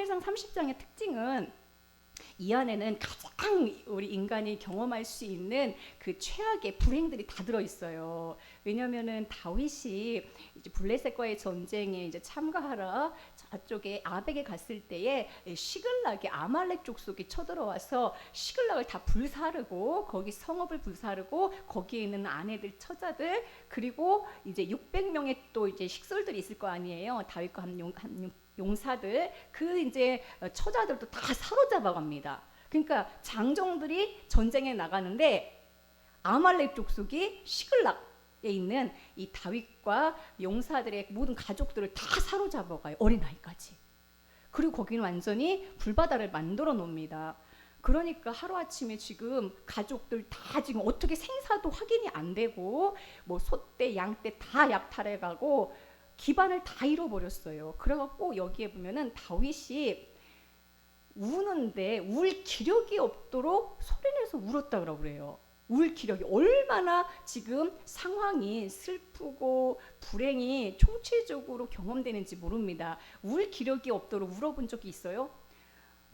사무엘상 30장의 특징은 이 안에는 가장 우리 인간이 경험할 수 있는 그 최악의 불행들이 다 들어있어요. 왜냐하면은 다윗이 이제 블레셋과의 전쟁에 이제 참가하러 저쪽에 아벡에 갔을 때에 시글락이 아말렉 족속이 쳐들어와서 시글락을 다 불사르고 거기 성읍을 불사르고 거기에 있는 아내들 처자들 그리고 이제 600명의 또 이제 식솔들이 있을 거 아니에요. 다윗과 한 용사들 그 이제 처자들도 다 사로잡아 갑니다. 그러니까 장정들이 전쟁에 나가는데 아말렉 족속이 시글락에 있는 이 다윗과 용사들의 모든 가족들을 다 사로잡아 가요. 어린아이까지. 그리고 거기는 완전히 불바다를 만들어 놓습니다. 그러니까 하루아침에 지금 가족들 다 지금 어떻게 생사도 확인이 안 되고 뭐 소떼 양떼 다 약탈해 가고 기반을 다 잃어버렸어요. 그래갖고 여기에 보면은 다윗이 우는데 울 기력이 없도록 소리내서 울었다 그래요. 울 기력이 얼마나 지금 상황이 슬프고 불행이 총체적으로 경험되는지 모릅니다. 울 기력이 없도록 울어본 적이 있어요?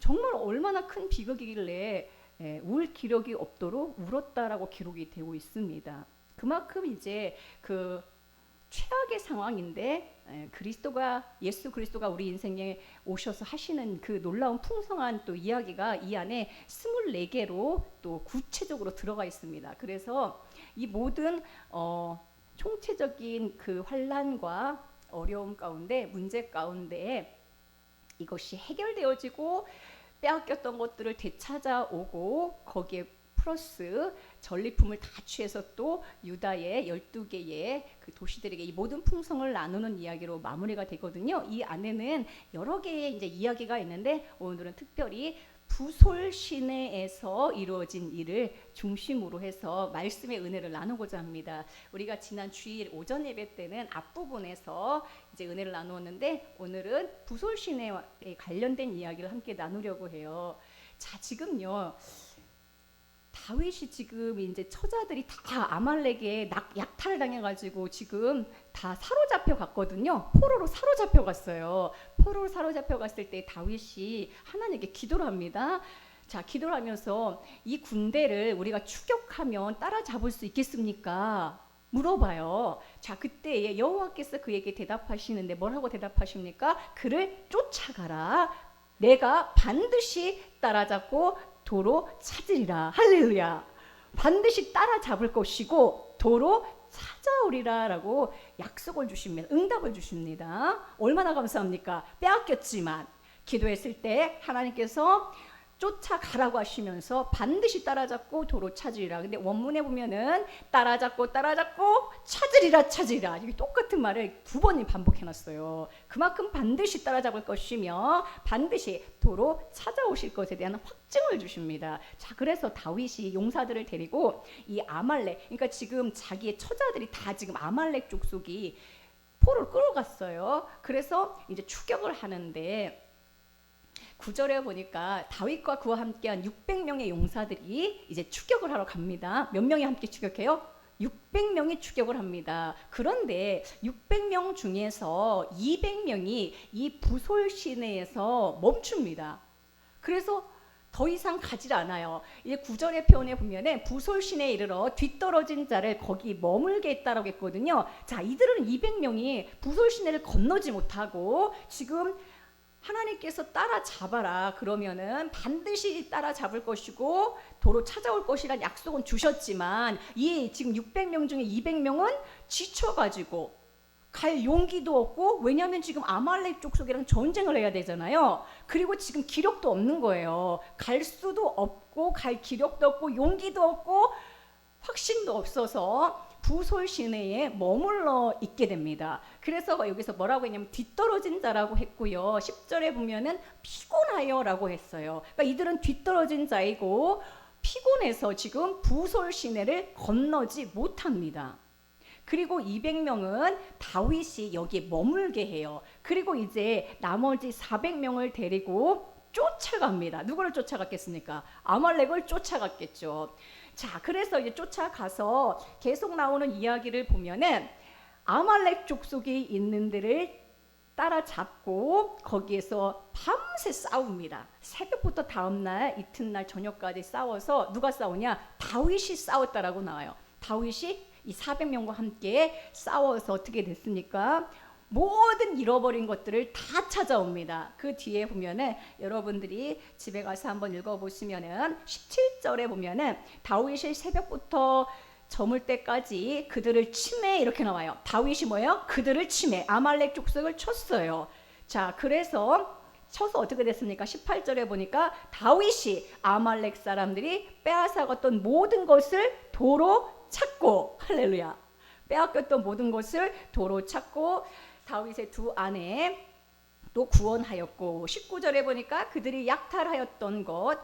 정말 얼마나 큰 비극이길래 울 기력이 없도록 울었다라고 기록이 되고 있습니다. 그만큼 이제 그 최악의 상황인데 예수 그리스도가 우리 인생에 오셔서 하시는 그 놀라운 풍성한 또 이야기가 이 안에 24개로 또 구체적으로 들어가 있습니다. 그래서 이 모든 총체적인 그 환난과 어려움 가운데 문제 가운데 이것이 해결되어지고 빼앗겼던 것들을 되찾아오고 거기에 플러스 전리품을 다 취해서 또 유다의 12개의 그 도시들에게 이 모든 풍성을 나누는 이야기로 마무리가 되거든요. 이 안에는 여러 개의 이제 이야기가 있는데 오늘은 특별히 부솔 시내에서 이루어진 일을 중심으로 해서 말씀의 은혜를 나누고자 합니다. 우리가 지난 주일 오전 예배 때는 앞부분에서 이제 은혜를 나누었는데 오늘은 부솔 시내에 관련된 이야기를 함께 나누려고 해요. 자, 지금요. 다윗이 지금 이제 처자들이 다 아말렉에 약탈을 당해가지고 지금 다 사로잡혀 갔거든요. 포로로 사로잡혀 갔어요. 포로로 사로잡혀 갔을 때 다윗이 하나님께 기도를 합니다. 자, 기도를 하면서 이 군대를 우리가 추격하면 따라잡을 수 있겠습니까? 물어봐요. 자, 그때 여호와께서 그에게 대답하시는데 뭐라고 대답하십니까? 그를 쫓아가라. 내가 반드시 따라잡고 도로 찾으리라. 할렐루야. 반드시 따라잡을 것이고 도로 찾아오리라 라고 약속을 주십니다. 응답을 주십니다. 얼마나 감사합니까? 빼앗겼지만 기도했을 때 하나님께서 쫓아가라고 하시면서 반드시 따라잡고 도로 찾으리라. 근데 원문에 보면은 따라잡고 찾으리라. 이게 똑같은 말을 2번이 반복해놨어요. 그만큼 반드시 따라잡을 것이며 반드시 도로 찾아오실 것에 대한 확증을 주십니다. 자, 그래서 다윗이 용사들을 데리고 이 아말렉, 그러니까 지금 자기의 처자들이 다 지금 아말렉 족속이 포로를 끌어갔어요. 그래서 이제 추격을 하는데 9절에 보니까 다윗과 그와 함께한 600명의 용사들이 이제 추격을 하러 갑니다. 몇 명이 함께 추격해요? 600명이 추격을 합니다. 그런데 600명 중에서 200명이 이 부솔 시내에서 멈춥니다. 그래서 더 이상 가지 않아요. 이제 9절의 표현에 보면은 부솔 시내에 이르러 뒤떨어진 자를 거기 머물게 했다라고 했거든요. 자, 이들은 200명이 부솔 시내를 건너지 못하고 지금 하나님께서 따라잡아라 그러면은 반드시 따라잡을 것이고 도로 찾아올 것이란 약속은 주셨지만 이 지금 600명 중에 200명은 지쳐가지고 갈 용기도 없고 왜냐하면 지금 아말렉 족속이랑 전쟁을 해야 되잖아요. 그리고 지금 기력도 없는 거예요. 갈 수도 없고 갈 기력도 없고 용기도 없고 확신도 없어서 부솔 시내에 머물러 있게 됩니다. 그래서 여기서 뭐라고 했냐면 뒤떨어진 자라고 했고요. 10절에 보면은 피곤하여라고 했어요. 그러니까 이들은 뒤떨어진 자이고 피곤해서 지금 부솔 시내를 건너지 못합니다. 그리고 200명은 다윗이 여기에 머물게 해요. 그리고 이제 나머지 400명을 데리고 쫓아갑니다. 누구를 쫓아갔겠습니까? 아말렉을 쫓아갔겠죠. 자, 그래서 이제 쫓아가서 계속 나오는 이야기를 보면은 아말렉 족속이 있는 데를 따라잡고 거기에서 밤새 싸웁니다. 새벽부터 다음날 이튿날 저녁까지 싸워서 누가 싸우냐? 다윗이 싸웠다라고 나와요. 다윗이 이 400명과 함께 싸워서 어떻게 됐습니까? 모든 잃어버린 것들을 다 찾아옵니다. 그 뒤에 보면은 여러분들이 집에 가서 한번 읽어보시면은 17절에 보면은 다윗이 새벽부터 저물 때까지 그들을 치매 이렇게 나와요. 다윗이 뭐예요? 그들을 치매 아말렉 족속을 쳤어요. 자, 그래서 쳐서 어떻게 됐습니까? 18절에 보니까 다윗이 아말렉 사람들이 빼앗아갔던 모든 것을 도로 찾고, 할렐루야, 빼앗겼던 모든 것을 도로 찾고 다윗의 두 아내 또 구원하였고, 19절에 보니까 그들이 약탈하였던 것,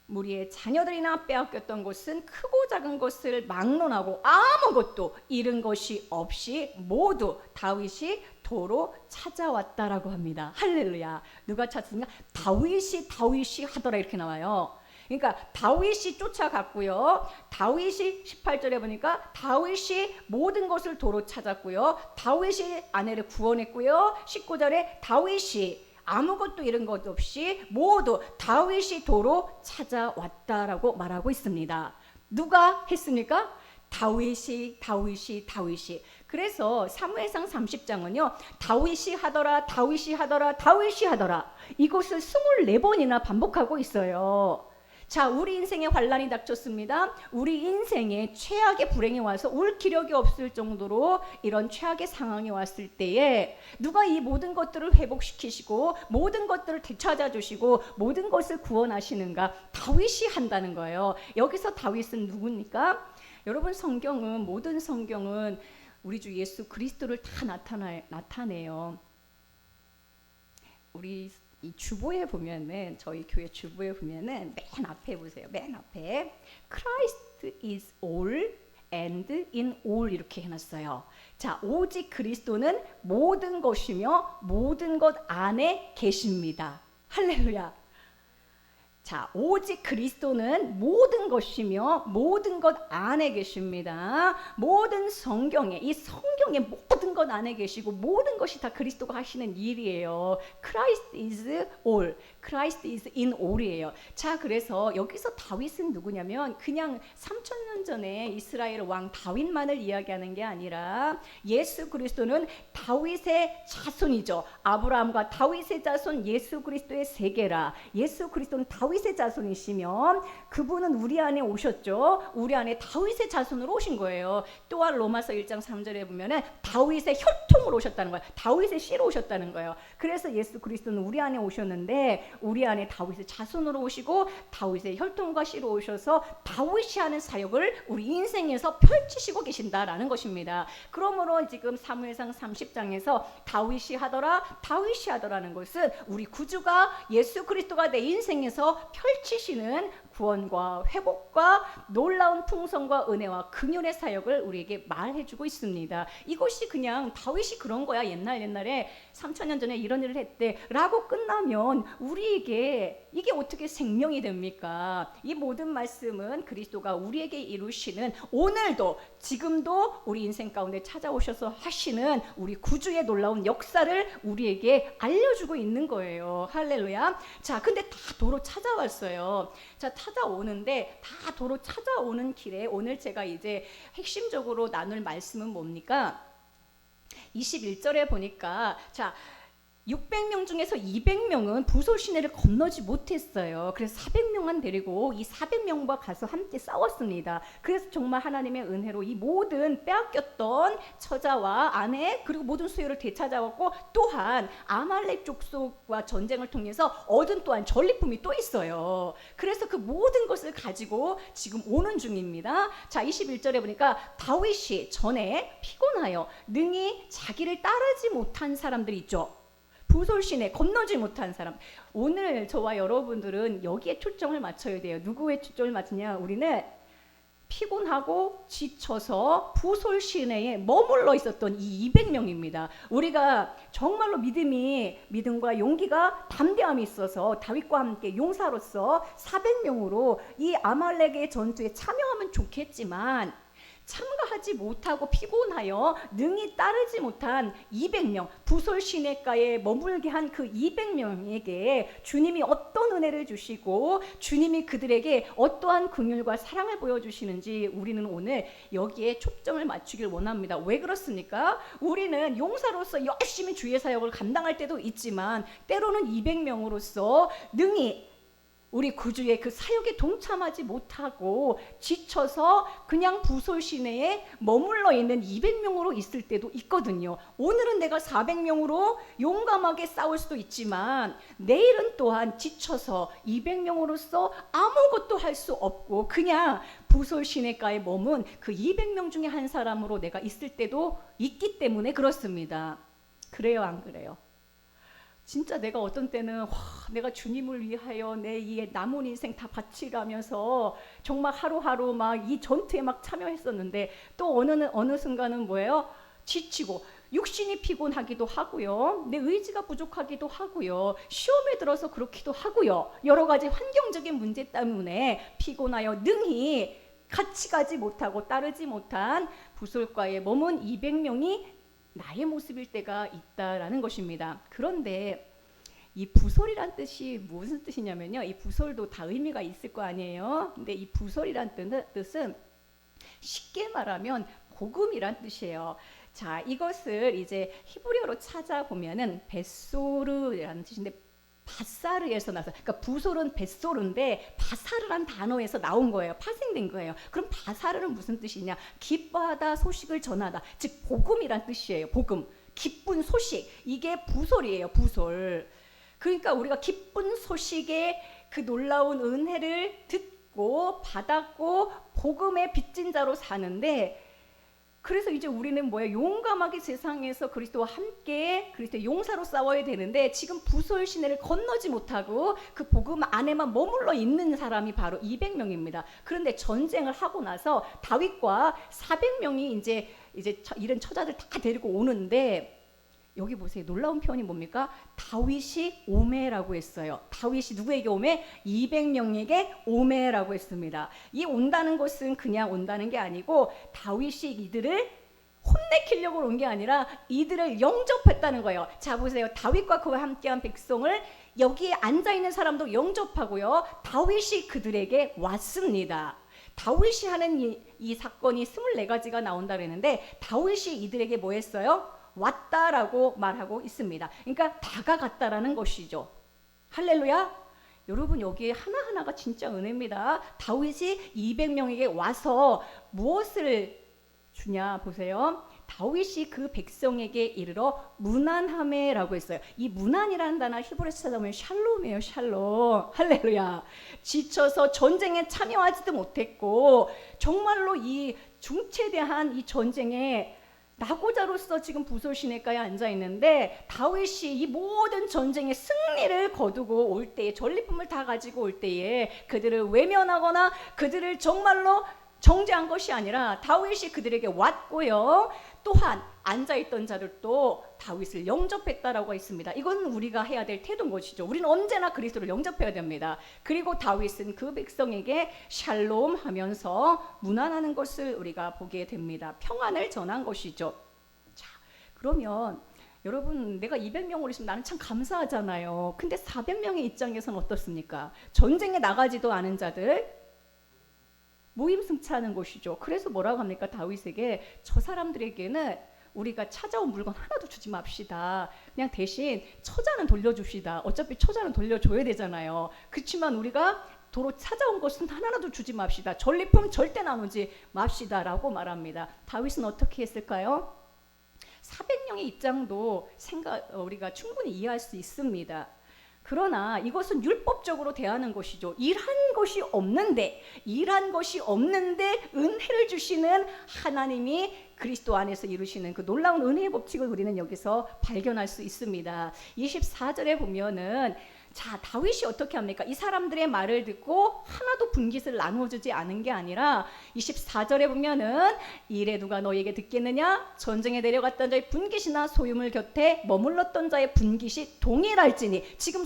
무리의 자녀들이나 빼앗겼던 것은 크고 작은 것을 막론하고 아무것도 잃은 것이 없이 모두 다윗이 도로 찾아왔다라고 합니다. 할렐루야. 누가 찾았냐? 다윗이 하더라 이렇게 나와요. 그러니까 다윗이 쫓아갔고요. 다윗이 18절에 보니까 다윗이 모든 것을 도로 찾았고요. 다윗이 아내를 구원했고요. 19절에 다윗이 아무것도 잃은 것 없이 모두 다윗이 도로 찾아왔다라고 말하고 있습니다. 누가 했습니까? 다윗이. 그래서 사무엘상 30장은요. 다윗이 하더라. 이것을 24번이나 반복하고 있어요. 자, 우리 인생에 환란이 닥쳤습니다. 우리 인생에 최악의 불행이 와서 올 기력이 없을 정도로 이런 최악의 상황이 왔을 때에 누가 이 모든 것들을 회복시키시고 모든 것들을 되찾아주시고 모든 것을 구원하시는가? 다윗이 한다는 거예요. 여기서 다윗은 누굽니까? 여러분, 모든 성경은 우리 주 예수 그리스도를 다 나타내요. 우리 이 주보에 보면은, 저희 교회 주보에 보면은 맨 앞에 보세요. 맨 앞에 Christ is all and in all 이렇게 해놨어요. 자, 오직 그리스도는 모든 것이며 모든 것 안에 계십니다. 할렐루야. 자, 오직 그리스도는 모든 것이며 모든 것 안에 계십니다. 모든 성경에, 이 성경에 모든 것 안에 계시고 모든 것이 다 그리스도가 하시는 일이에요. Christ is all, Christ is in all이에요. 자, 그래서 여기서 다윗은 누구냐면 그냥 3000년 전에 이스라엘 왕 다윗만을 이야기하는 게 아니라 예수 그리스도는 다윗의 자손이죠. 아브라함과 다윗의 자손 예수 그리스도의 세계라. 예수 그리스도는 다윗의 자손이시면 그분은 우리 안에 오셨죠. 우리 안에 다윗의 자손으로 오신 거예요. 또한 로마서 1장 3절에 보면은 다윗의 혈통으로 오셨다는 거예요. 다윗의 씨로 오셨다는 거예요. 그래서 예수 그리스도는 우리 안에 오셨는데 우리 안에 다윗의 자손으로 오시고 다윗의 혈통과 씨로 오셔서 다윗이 하는 사역을 우리 인생에서 펼치시고 계신다라는 것입니다. 그러므로 지금 사무엘상 30장에서 다윗이 하더라는 것은 우리 구주가 예수 그리스도가 내 인생에서 펼치시는 구원과 회복과 놀라운 풍성과 은혜와 긍휼의 사역을 우리에게 말해주고 있습니다. 이것이 그냥 다윗이 그런 거야, 옛날에 3000년 전에 이런 일을 했대 라고 끝나면 우리에게 이게 어떻게 생명이 됩니까? 이 모든 말씀은 그리스도가 우리에게 이루시는, 오늘도 지금도 우리 인생 가운데 찾아오셔서 하시는 우리 구주의 놀라운 역사를 우리에게 알려주고 있는 거예요. 할렐루야. 자, 근데 다 도로 찾아왔어요. 자, 찾아오는데 다 도로 찾아오는 길에 오늘 제가 이제 핵심적으로 나눌 말씀은 뭡니까? 21절에 보니까, 자, 600명 중에서 200명은 부솔 시내를 건너지 못했어요. 그래서 400명만 데리고 이 400명과 가서 함께 싸웠습니다. 그래서 정말 하나님의 은혜로 이 모든 빼앗겼던 처자와 아내 그리고 모든 소유를 되찾아왔고, 또한 아말렉 족속과 전쟁을 통해서 얻은 또한 전리품이 또 있어요. 그래서 그 모든 것을 가지고 지금 오는 중입니다. 자, 21절에 보니까 다윗이 전에 피곤하여 능히 자기를 따르지 못한 사람들이 있죠. 부솔시내 건너지 못한 사람. 오늘 저와 여러분들은 여기에 초점을 맞춰야 돼요. 누구의 초점을 맞추냐? 우리는 피곤하고 지쳐서 부솔시내에 머물러 있었던 이 200명입니다. 우리가 정말로 믿음과 용기가 담대함이 있어서 다윗과 함께 용사로서 400명으로 이 아말렉의 전투에 참여하면 좋겠지만 참가하지 못하고 피곤하여 능히 따르지 못한 200명, 부솔 시내가에 머물게 한 그 200명에게 주님이 어떤 은혜를 주시고 주님이 그들에게 어떠한 긍휼과 사랑을 보여주시는지 우리는 오늘 여기에 초점을 맞추길 원합니다. 왜 그렇습니까? 우리는 용사로서 열심히 주의 사역을 감당할 때도 있지만 때로는 200명으로서 능히 우리 구주의 그 사역에 동참하지 못하고 지쳐서 그냥 부솔 시내에 머물러 있는 200명으로 있을 때도 있거든요. 오늘은 내가 400명으로 용감하게 싸울 수도 있지만 내일은 또한 지쳐서 200명으로서 아무것도 할 수 없고 그냥 부솔 시내가에 머문 그 200명 중에 한 사람으로 내가 있을 때도 있기 때문에 그렇습니다. 그래요, 안 그래요? 진짜 내가 어떤 때는 내가 주님을 위하여 내 이 남은 인생 다 바치라면서 정말 하루하루 막 이 전투에 막 참여했었는데 또 어느 순간은 뭐예요? 지치고 육신이 피곤하기도 하고요. 내 의지가 부족하기도 하고요. 시험에 들어서 그렇기도 하고요. 여러 가지 환경적인 문제 때문에 피곤하여 능히 같이 가지 못하고 따르지 못한 부솔과에 머문 200명이 나의 모습일 때가 있다라는 것입니다. 그런데 이 부솔이란 뜻이 무슨 뜻이냐면요. 이 부솔도 다 의미가 있을 거 아니에요. 근데 이 부솔이란 뜻은 쉽게 말하면 복음이란 뜻이에요. 자, 이것을 이제 히브리어로 찾아보면은 베소르라는 뜻인데 바사르에서 나서, 그러니까 부솔은 벳소르인데 바사르란 단어에서 나온 거예요. 파생된 거예요. 그럼 바사르는 무슨 뜻이냐? 기뻐하다, 소식을 전하다. 즉 복음이란 뜻이에요. 복음, 기쁜 소식. 이게 부솔이에요. 부솔. 그러니까 우리가 기쁜 소식의 그 놀라운 은혜를 듣고 받았고 복음의 빚진 자로 사는데, 그래서 이제 우리는 뭐예요? 용감하게 세상에서 그리스도와 함께 그리스도의 용사로 싸워야 되는데 지금 부솔 시내를 건너지 못하고 그 복음 안에만 머물러 있는 사람이 바로 200명입니다. 그런데 전쟁을 하고 나서 다윗과 400명이 이제 이런 처자들 다 데리고 오는데, 여기 보세요. 놀라운 표현이 뭡니까? 다윗이 오매라고 했어요. 다윗이 누구에게 오매? 200명에게 오매라고 했습니다. 이 온다는 것은 그냥 온다는 게 아니고 다윗이 이들을 혼내키려고 온 게 아니라 이들을 영접했다는 거예요. 자, 보세요. 다윗과 그와 함께한 백성을 여기에 앉아있는 사람도 영접하고요. 다윗이 그들에게 왔습니다. 다윗이 하는 이 사건이 24가지가 나온다 그랬는데 다윗이 이들에게 뭐 했어요? 왔다라고 말하고 있습니다. 그러니까 다가갔다라는 것이죠. 할렐루야. 여러분, 여기에 하나하나가 진짜 은혜입니다. 다윗이 200명에게 와서 무엇을 주냐 보세요. 다윗이 그 백성에게 이르러 무난하매라고 했어요. 이 무난이라는 단어 히브리어에서 찾아보면 샬롬이에요. 샬롬. 할렐루야. 지쳐서 전쟁에 참여하지도 못했고 정말로 이 중체대한 이 전쟁에 낙오자로서 지금 부솔 시내가에 앉아 있는데 다윗이 이 모든 전쟁의 승리를 거두고 올 때에, 전리품을 다 가지고 올 때에 그들을 외면하거나 그들을 정말로 정죄한 것이 아니라 다윗이 그들에게 왔고요. 또한 앉아있던 자들도 다윗을 영접했다라고 했습니다. 이건 우리가 해야 될 태도인 것이죠. 우리는 언제나 그리스도를 영접해야 됩니다. 그리고 다윗은 그 백성에게 샬롬 하면서 문안하는 것을 우리가 보게 됩니다. 평안을 전한 것이죠. 자, 그러면 여러분, 내가 200명으로 있으면 나는 참 감사하잖아요. 근데 400명의 입장에서는 어떻습니까? 전쟁에 나가지도 않은 자들, 모임승차하는 것이죠. 그래서 뭐라고 합니까? 다윗에게 저 사람들에게는 우리가 찾아온 물건 하나도 주지 맙시다. 그냥 대신 처자는 돌려줍시다. 어차피 처자는 돌려줘야 되잖아요. 그렇지만 우리가 도로 찾아온 것은 하나라도 주지 맙시다. 전리품 절대 나누지 맙시다라고 말합니다. 다윗은 어떻게 했을까요? 400명의 입장도 우리가 충분히 이해할 수 있습니다. 그러나 이것은 율법적으로 대하는 것이죠. 일한 것이 없는데 은혜를 주시는 하나님이 그리스도 안에서 이루시는 그 놀라운 은혜의 법칙을 우리는 여기서 발견할 수 있습니다. 24절에 보면은 자, 다윗이 어떻게 합니까? 이 사람들의 말을 듣고 하나도 분깃을 나누어주지 않은 게 아니라 24절에 보면은 이래 누가 너에게 듣겠느냐? 전쟁에 내려갔던 자의 분깃이나 소유물 곁에 머물렀던 자의 분깃이 동일할지니, 지금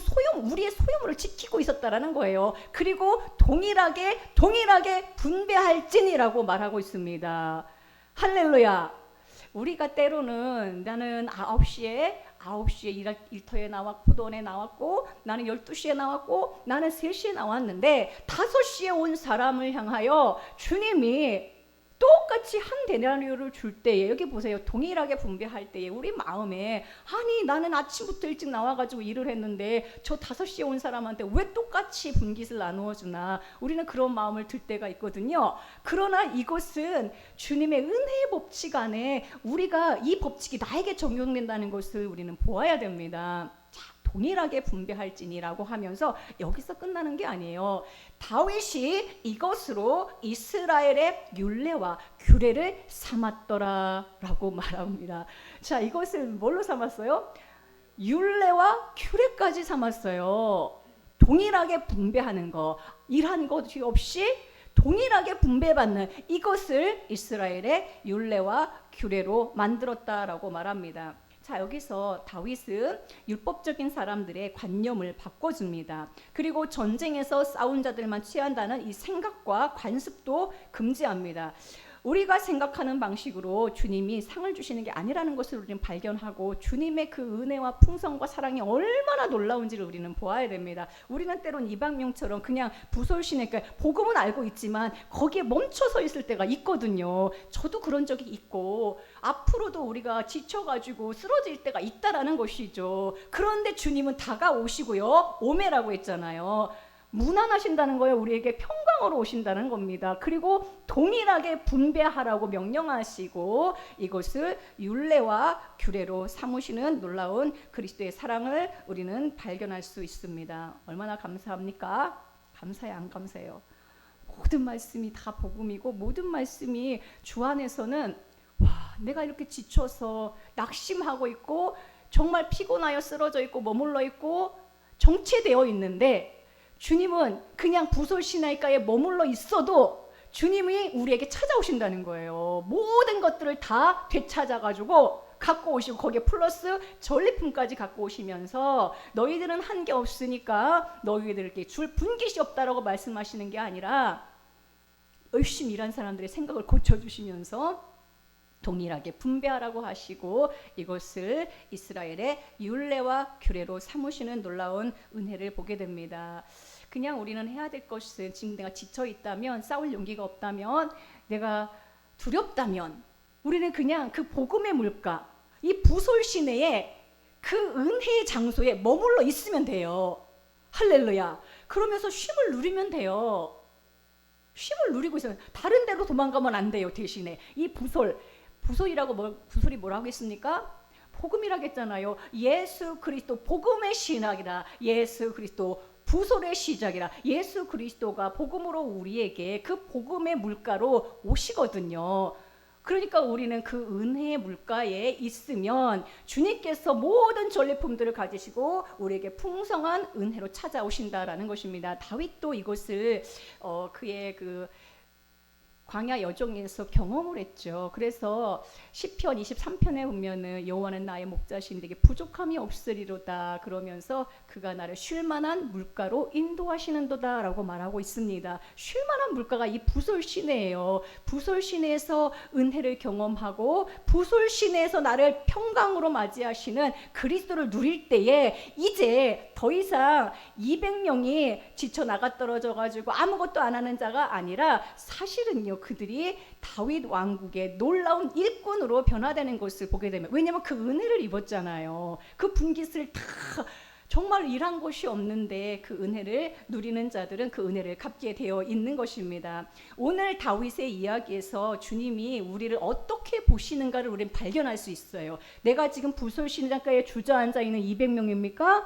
우리의 소유물을 지키고 있었다라는 거예요. 그리고 동일하게 분배할지니라고 말하고 있습니다. 할렐루야. 우리가 때로는 나는 9시에 일터에 나왔고 포도원에 나왔고, 나는 12시에 나왔고, 나는 3시에 나왔는데 5시에 온 사람을 향하여 주님이 똑같이 한 데나리오를 줄 때에, 여기 보세요, 동일하게 분배할 때에 우리 마음에, 아니 나는 아침부터 일찍 나와가지고 일을 했는데 저 5시에 온 사람한테 왜 똑같이 분깃을 나누어 주나, 우리는 그런 마음을 들 때가 있거든요. 그러나 이것은 주님의 은혜의 법칙 안에 우리가 이 법칙이 나에게 적용된다는 것을 우리는 보아야 됩니다. 동일하게 분배할지니라고 하면서 여기서 끝나는 게 아니에요. 다윗이 이것으로 이스라엘의 율례와 규례를 삼았더라라고 말합니다. 자, 이것을 뭘로 삼았어요? 율례와 규례까지 삼았어요. 동일하게 분배하는 거, 일한 것이 없이 동일하게 분배받는 이것을 이스라엘의 율례와 규례로 만들었다라고 말합니다. 자, 여기서 다윗은 율법적인 사람들의 관념을 바꿔줍니다. 그리고 전쟁에서 싸운 자들만 취한다는 이 생각과 관습도 금지합니다. 우리가 생각하는 방식으로 주님이 상을 주시는 게 아니라는 것을 우리는 발견하고, 주님의 그 은혜와 풍성과 사랑이 얼마나 놀라운지를 우리는 보아야 됩니다. 우리는 때론 이방명처럼 그냥 부솔신의, 그러니까 복음은 알고 있지만 거기에 멈춰서 있을 때가 있거든요. 저도 그런 적이 있고, 앞으로도 우리가 지쳐가지고 쓰러질 때가 있다라는 것이죠. 그런데 주님은 다가오시고요, 오메라고 했잖아요. 무난하신다는 거예요. 우리에게 평강으로 오신다는 겁니다. 그리고 동일하게 분배하라고 명령하시고, 이것을 율례와 규례로 삼으시는 놀라운 그리스도의 사랑을 우리는 발견할 수 있습니다. 얼마나 감사합니까? 감사해, 안 감사해요? 모든 말씀이 다 복음이고, 모든 말씀이 주 안에서는, 와, 내가 이렇게 지쳐서 낙심하고 있고 정말 피곤하여 쓰러져 있고 머물러 있고 정체되어 있는데, 주님은 그냥 부솔 시내가에 머물러 있어도 주님이 우리에게 찾아오신다는 거예요. 모든 것들을 다 되찾아가지고 갖고 오시고, 거기에 플러스 전리품까지 갖고 오시면서 너희들은 한 게 없으니까 너희들에게 줄 분깃이 없다라고 말씀하시는 게 아니라, 열심히 일한 사람들의 생각을 고쳐주시면서 동일하게 분배하라고 하시고, 이것을 이스라엘의 율례와 규례로 삼으시는 놀라운 은혜를 보게 됩니다. 그냥 우리는 해야 될 것은, 지금 내가 지쳐 있다면, 싸울 용기가 없다면, 내가 두렵다면, 우리는 그냥 그 복음의 물가, 이 부솔 시내에 그 은혜의 장소에 머물러 있으면 돼요. 할렐루야. 그러면서 쉼을 누리면 돼요. 쉼을 누리고 있어요. 다른 데로 도망가면 안 돼요. 대신에 이 부솔이 뭐라고 했습니까? 복음이라겠잖아요. 예수 그리스도 복음의 신학이다. 예수 그리스도 부솔의 시작이라. 예수 그리스도가 복음으로 우리에게 그 복음의 물가로 오시거든요. 그러니까 우리는 그 은혜의 물가에 있으면 주님께서 모든 전리품들을 가지시고 우리에게 풍성한 은혜로 찾아오신다라는 것입니다. 다윗도 이것을 그의 그 광야 여정에서 경험을 했죠. 그래서 시편 23편에 보면은 여호와는 나의 목자시니 내게 부족함이 없으리로다, 그러면서 그가 나를 쉴만한 물가로 인도하시는도다라고 말하고 있습니다. 쉴만한 물가가 이 부솔 시내예요. 부솔 시내에서 은혜를 경험하고 부솔 시내에서 나를 평강으로 맞이하시는 그리스도를 누릴 때에 이제 더 이상 200명이 지쳐 나가 떨어져 가지고 아무것도 안 하는 자가 아니라, 사실은요 그들이 다윗 왕국의 놀라운 일꾼으로 변화되는 것을 보게 되면, 왜냐하면 그 은혜를 입었잖아요. 그 분깃을 다 정말 일한 것이 없는데 그 은혜를 누리는 자들은 그 은혜를 갚게 되어 있는 것입니다. 오늘 다윗의 이야기에서 주님이 우리를 어떻게 보시는가를 우리는 발견할 수 있어요. 내가 지금 부솔 신장가에 주저앉아 있는 200명입니까?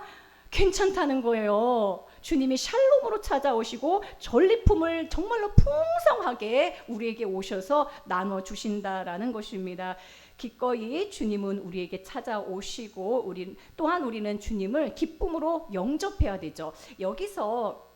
괜찮다는 거예요. 주님이 샬롬으로 찾아오시고 전리품을 정말로 풍성하게 우리에게 오셔서 나눠 주신다라는 것입니다. 기꺼이 주님은 우리에게 찾아오시고 우리는 주님을 기쁨으로 영접해야 되죠. 여기서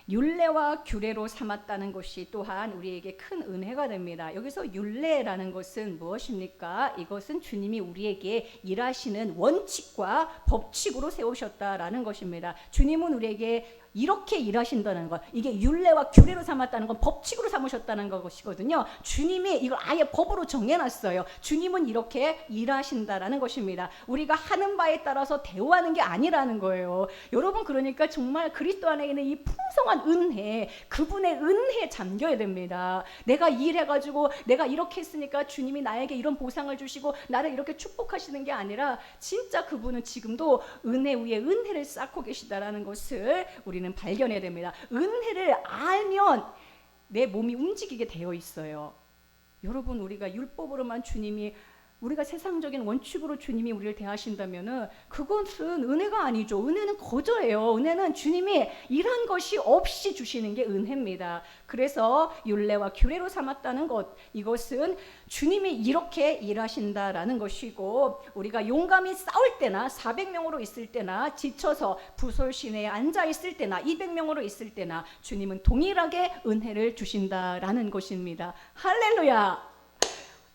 율례와 규례로 삼았다는 것이 또한 우리에게 큰 은혜가 됩니다. 여기서 율례라는 것은 무엇입니까? 이것은 주님이 우리에게 일하시는 원칙과 법칙으로 세우셨다라는 것입니다. 주님은 우리에게 이렇게 일하신다는 것, 이게 율례와 규례로 삼았다는 건 법칙으로 삼으셨다는 것이거든요. 주님이 이걸 아예 법으로 정해놨어요. 주님은 이렇게 일하신다라는 것입니다. 우리가 하는 바에 따라서 대우하는 게 아니라는 거예요. 여러분, 그러니까 정말 그리스도 안에 있는 이 풍성한 은혜, 그분의 은혜에 잠겨야 됩니다. 내가 일해가지고 내가 이렇게 했으니까 주님이 나에게 이런 보상을 주시고 나를 이렇게 축복하시는 게 아니라 진짜 그분은 지금도 은혜 위에 은혜를 쌓고 계시다라는 것을 우리는 발견해야 됩니다. 은혜를 알면 내 몸이 움직이게 되어 있어요. 여러분, 우리가 율법으로만 우리가 세상적인 원칙으로 주님이 우리를 대하신다면은 그것은 은혜가 아니죠. 은혜는 거저예요. 은혜는 주님이 일한 것이 없이 주시는 게 은혜입니다. 그래서 율례와 규례로 삼았다는 것, 이것은 주님이 이렇게 일하신다라는 것이고, 우리가 용감히 싸울 때나 400명으로 있을 때나 지쳐서 부솔시내에 앉아 있을 때나 200명으로 있을 때나 주님은 동일하게 은혜를 주신다라는 것입니다. 할렐루야.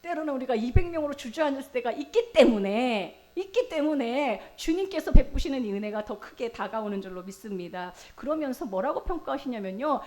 때로는 우리가 200명으로 주저앉을 때가 있기 때문에 주님께서 베푸시는 이 은혜가 더 크게 다가오는 줄로 믿습니다. 그러면서 뭐라고 평가하시냐면요,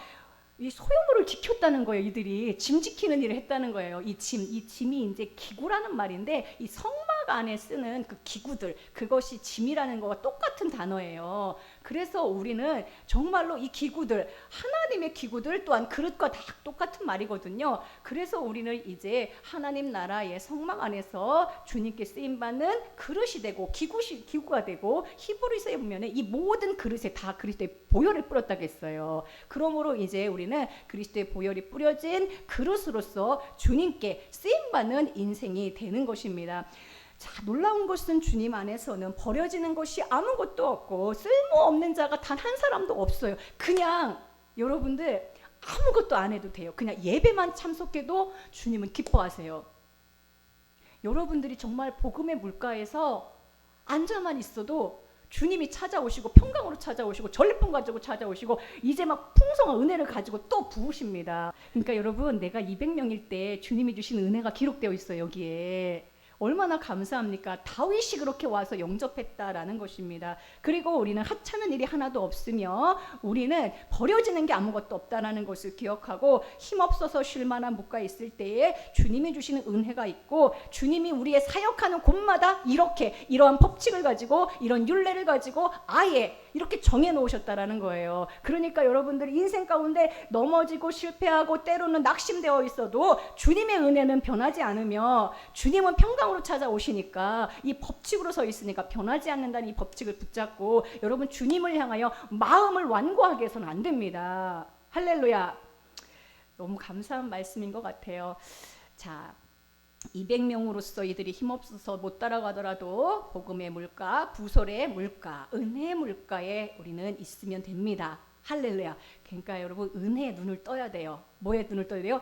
이 소유물을 지켰다는 거예요. 이들이 짐 지키는 일을 했다는 거예요. 이 짐이 이제 기구라는 말인데, 이 성막 안에 쓰는 그 기구들, 그것이 짐이라는 거와 똑같은 단어예요. 그래서 우리는 정말로 이 기구들, 하나님의 기구들 또한 그릇과 다 똑같은 말이거든요. 그래서 우리는 이제 하나님 나라의 성막 안에서 주님께 쓰임받는 그릇이 되고 기구가 되고, 히브리서에 보면 이 모든 그릇에 다 그리스도의 보혈을 뿌렸다고 했어요. 그러므로 이제 우리는 그리스도의 보혈이 뿌려진 그릇으로서 주님께 쓰임받는 인생이 되는 것입니다. 자, 놀라운 것은 주님 안에서는 버려지는 것이 아무것도 없고 쓸모없는 자가 단 한 사람도 없어요. 그냥 여러분들 아무것도 안 해도 돼요. 그냥 예배만 참석해도 주님은 기뻐하세요. 여러분들이 정말 복음의 물가에서 앉아만 있어도 주님이 찾아오시고 평강으로 찾아오시고 전리품 가지고 찾아오시고 이제 막 풍성한 은혜를 가지고 또 부으십니다. 그러니까 여러분, 내가 200명일 때 주님이 주신 은혜가 기록되어 있어요. 여기에 얼마나 감사합니까? 다윗이 그렇게 와서 영접했다라는 것입니다. 그리고 우리는 하찮은 일이 하나도 없으며 우리는 버려지는 게 아무것도 없다라는 것을 기억하고, 힘없어서 쉴 만한 묵가 있을 때에 주님이 주시는 은혜가 있고, 주님이 우리의 사역하는 곳마다 이러한 법칙을 가지고 이런 율례를 가지고 아예 이렇게 정해놓으셨다라는 거예요. 그러니까 여러분들 인생 가운데 넘어지고 실패하고 때로는 낙심되어 있어도 주님의 은혜는 변하지 않으며, 주님은 평강으로 찾아오시니까 이 법칙으로 서 있으니까 변하지 않는다는 이 법칙을 붙잡고, 여러분 주님을 향하여 마음을 완고하게 해서는 안 됩니다. 할렐루야. 너무 감사한 말씀인 것 같아요. 자, 200명으로서 이들이 힘없어서 못 따라가더라도 복음의 물가, 부설의 물가, 은혜의 물가에 우리는 있으면 됩니다. 할렐루야. 그러니까 여러분, 은혜의 눈을 떠야 돼요. 뭐에 눈을 떠야 돼요?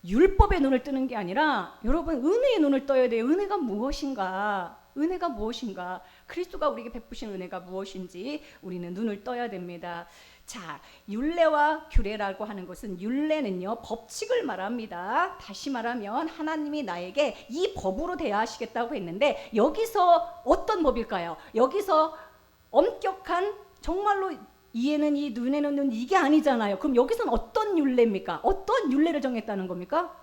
율법의 눈을 뜨는 게 아니라 여러분, 은혜의 눈을 떠야 돼요. 은혜가 무엇인가? 은혜가 무엇인가? 그리스도가 우리에게 베푸신 은혜가 무엇인지 우리는 눈을 떠야 됩니다. 자, 율례와 규례라고 하는 것은, 율례는요 법칙을 말합니다. 다시 말하면 하나님이 나에게 이 법으로 대하시겠다고 했는데, 여기서 어떤 법일까요? 여기서 엄격한, 정말로 이에는 이 눈에는 눈, 이게 아니잖아요. 그럼 여기서는 어떤 율례입니까? 어떤 율례를 정했다는 겁니까?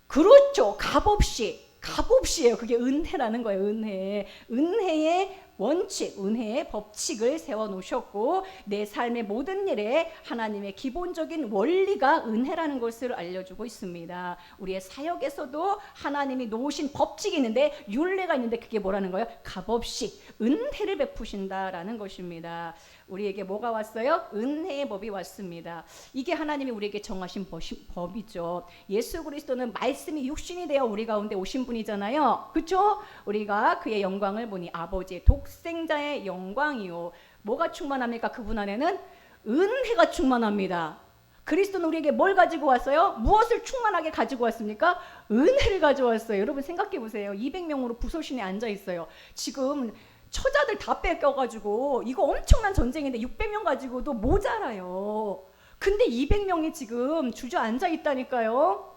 그렇죠. 값없이에요. 그게 은혜라는 거예요. 은혜의 원칙, 은혜의 법칙을 세워놓으셨고, 내 삶의 모든 일에 하나님의 기본적인 원리가 은혜라는 것을 알려주고 있습니다. 우리의 사역에서도 하나님이 놓으신 법칙이 있는데, 율례가 있는데, 그게 뭐라는 거예요? 값없이 은혜를 베푸신다라는 것입니다. 우리에게 뭐가 왔어요? 은혜의 법이 왔습니다. 이게 하나님이 우리에게 정하신 법이죠. 예수 그리스도는 말씀이 육신이 되어 우리 가운데 오신 분이잖아요. 그렇죠? 우리가 그의 영광을 보니 아버지의 독생자의 영광이요. 뭐가 충만합니까? 그분 안에는 은혜가 충만합니다. 그리스도는 우리에게 뭘 가지고 왔어요? 무엇을 충만하게 가지고 왔습니까? 은혜를 가져왔어요. 여러분 생각해 보세요. 200명으로 부소신에 앉아 있어요. 지금 처자들 다 뺏겨가지고 이거 엄청난 전쟁인데 600명 가지고도 모자라요. 근데 200명이 지금 주저앉아 있다니까요.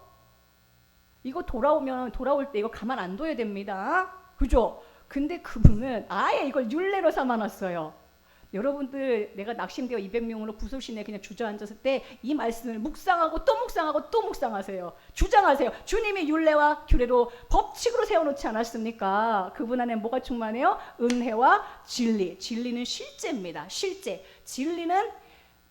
이거 돌아올 때 이거 가만 안 둬야 됩니다. 그죠? 근데 그분은 아예 이걸 율례로 삼아놨어요. 여러분들 내가 낙심되어 200명으로 부소신에 그냥 주저앉았을 때 이 말씀을 묵상하고 또 묵상하고 또 묵상하세요. 주장하세요. 주님이 율례와 규례로 법칙으로 세워놓지 않았습니까? 그분 안에 뭐가 충만해요? 은혜와 진리. 진리는 실제입니다. 실제. 진리는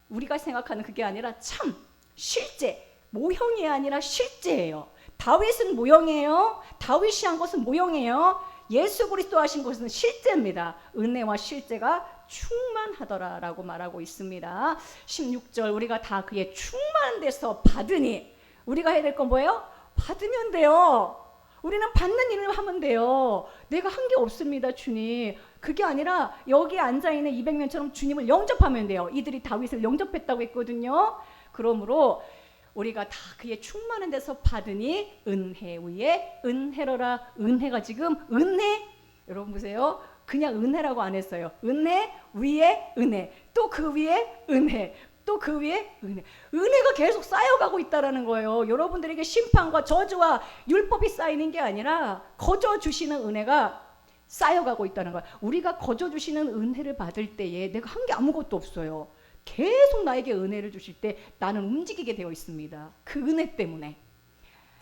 우리가 생각하는 그게 아니라 참 실제. 모형이 아니라 실제예요. 다윗은 모형이에요. 다윗이 한 것은 모형이에요. 예수 그리스도 하신 것은 실제입니다. 은혜와 실제가 충만하더라라고 말하고 있습니다. 16절 우리가 다 그의 충만한 데서 받으니 우리가 해야 될 건 뭐예요? 받으면 돼요. 우리는 받는 일을 하면 돼요. 내가 한 게 없습니다, 주님. 그게 아니라 여기 앉아있는 200명처럼 주님을 영접하면 돼요. 이들이 다윗을 영접했다고 했거든요. 그러므로 우리가 다 그의 충만한 데서 받으니 은혜 위에 은혜로라. 은혜가 지금 은혜. 여러분 보세요. 그냥 은혜라고 안 했어요. 은혜 위에 은혜. 또 그 위에 은혜. 또 그 위에 은혜. 은혜가 계속 쌓여가고 있다는 거예요. 여러분들에게 심판과 저주와 율법이 쌓이는 게 아니라 거저 주시는 은혜가 쌓여가고 있다는 거예요. 우리가 거저 주시는 은혜를 받을 때에 내가 한 게 아무것도 없어요. 계속 나에게 은혜를 주실 때 나는 움직이게 되어 있습니다. 그 은혜 때문에.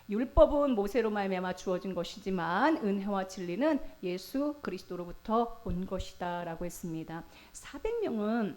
율법은 모세로 말미암아 주어진 것이지만 은혜와 진리는 예수 그리스도로부터 온 것이다 라고 했습니다. 400명은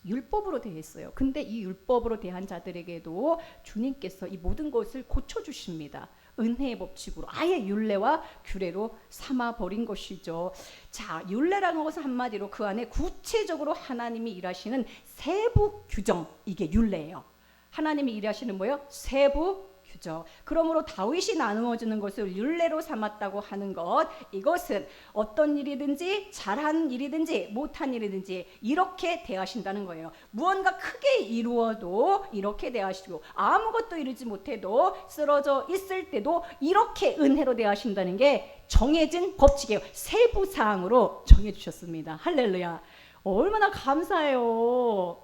율법으로 대했어요. 근데 이 율법으로 대한 자들에게도 주님께서 이 모든 것을 고쳐주십니다. 은혜의 법칙으로 아예 율례와 규례로 삼아버린 것이죠. 자, 율례라는 것은 한마디로 그 안에 구체적으로 하나님이 일하시는 세부 규정, 이게 율례예요. 하나님이 일하시는 뭐예요? 세부 규정. 그러므로 다윗이 나누어지는 것을 율례로 삼았다고 하는 것, 이것은 어떤 일이든지 잘한 일이든지 못한 일이든지 이렇게 대하신다는 거예요. 무언가 크게 이루어도 이렇게 대하시고 아무것도 이루지 못해도 쓰러져 있을 때도 이렇게 은혜로 대하신다는 게 정해진 법칙이에요. 세부사항으로 정해주셨습니다. 할렐루야. 얼마나 감사해요.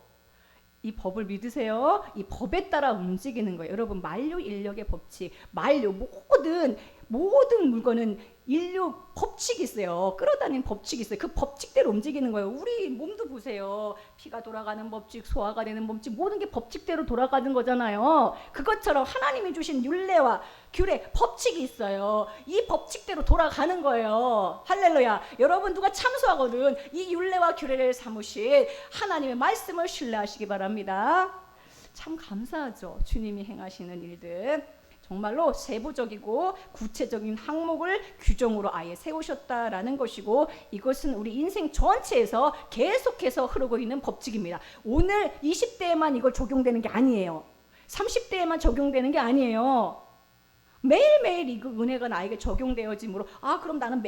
이 법을 믿으세요. 이 법에 따라 움직이는 거예요. 여러분 만류 인력의 법칙, 만류 모든 물건은 인류 법칙이 있어요. 끌어다니는 법칙이 있어요. 그 법칙대로 움직이는 거예요. 우리 몸도 보세요. 피가 돌아가는 법칙, 소화가 되는 법칙, 모든 게 법칙대로 돌아가는 거잖아요. 그것처럼 하나님이 주신 율례와 규례, 법칙이 있어요. 이 법칙대로 돌아가는 거예요. 할렐루야. 여러분 누가 참소하거든 이 율례와 규례를 삼으신 하나님의 말씀을 신뢰하시기 바랍니다. 참 감사하죠. 주님이 행하시는 일들. 정말로 세부적이고 구체적인 항목을 규정으로 아예 세우셨다라는 것이고, 이것은 우리 인생 전체에서 계속해서 흐르고 있는 법칙입니다. 오늘 20대에만 이걸 적용되는 게 아니에요. 30대에만 적용되는 게 아니에요. 매일매일 이 은혜가 나에게 적용되어지므로 그럼 나는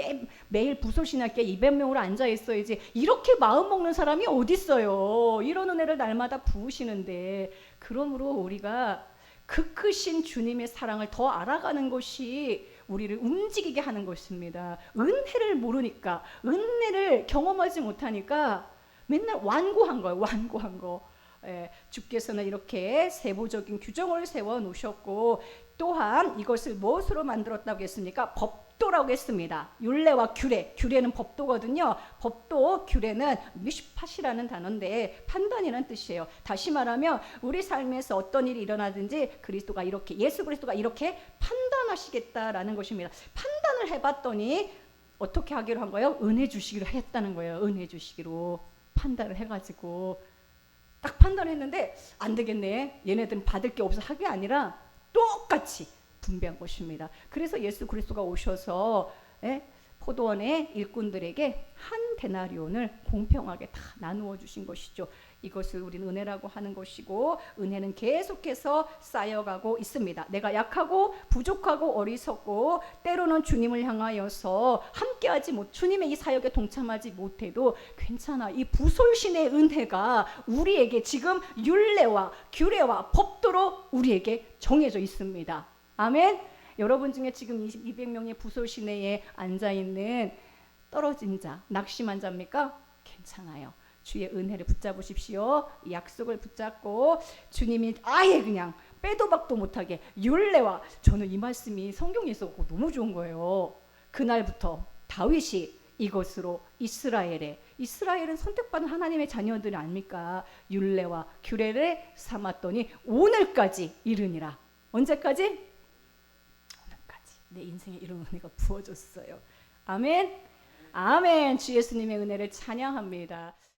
매일 부소신학교에 200명으로 앉아있어야지, 이렇게 마음먹는 사람이 어딨어요. 이런 은혜를 날마다 부으시는데, 그러므로 우리가 그 크신 주님의 사랑을 더 알아가는 것이 우리를 움직이게 하는 것입니다. 은혜를 모르니까, 은혜를 경험하지 못하니까 맨날 완고한 거예요. 완고한 거. 주께서는 이렇게 세부적인 규정을 세워 놓으셨고, 또한 이것을 무엇으로 만들었다고 했습니까? 법도라고 했습니다. 율례와 규례는 법도거든요. 법도, 규례는 미슈팟이라는 단어인데 판단이라는 뜻이에요. 다시 말하면 우리 삶에서 어떤 일이 일어나든지 그리스도가 이렇게, 예수 그리스도가 이렇게 판단하시겠다라는 것입니다. 판단을 해봤더니 어떻게 하기로 한 거예요? 은혜 주시기로 했다는 거예요. 은혜 주시기로 판단을 해가지고 딱 판단했는데 안 되겠네, 얘네들은 받을 게 없어 하게 아니라 똑같이 분배한 것입니다. 그래서 예수 그리스도가 오셔서 포도원의 일꾼들에게 한 데나리온을 공평하게 다 나누어 주신 것이죠. 이것을 우리는 은혜라고 하는 것이고, 은혜는 계속해서 쌓여가고 있습니다. 내가 약하고 부족하고 어리석고 때로는 주님을 향하여서 함께하지 못, 주님의 이 사역에 동참하지 못해도 괜찮아. 이 부솔신의 은혜가 우리에게 지금 율례와 규례와 법도로 우리에게 정해져 있습니다. 아멘. 여러분 중에 지금 200명의 부솔시내에 앉아있는 떨어진 자, 낙심한 자입니까? 괜찮아요. 주의 은혜를 붙잡으십시오. 이 약속을 붙잡고 주님이 아예 그냥 빼도 박도 못하게 율례와, 저는 이 말씀이 성경에서 너무 좋은 거예요. 그날부터 다윗이 이것으로 이스라엘은 선택받은 하나님의 자녀들 아닙니까? 율례와 규례를 삼았더니 오늘까지 이르니라. 언제까지? 오늘까지 내 인생에 이런 은혜가 부어졌어요. 아멘. 아멘. 주 예수님의 은혜를 찬양합니다.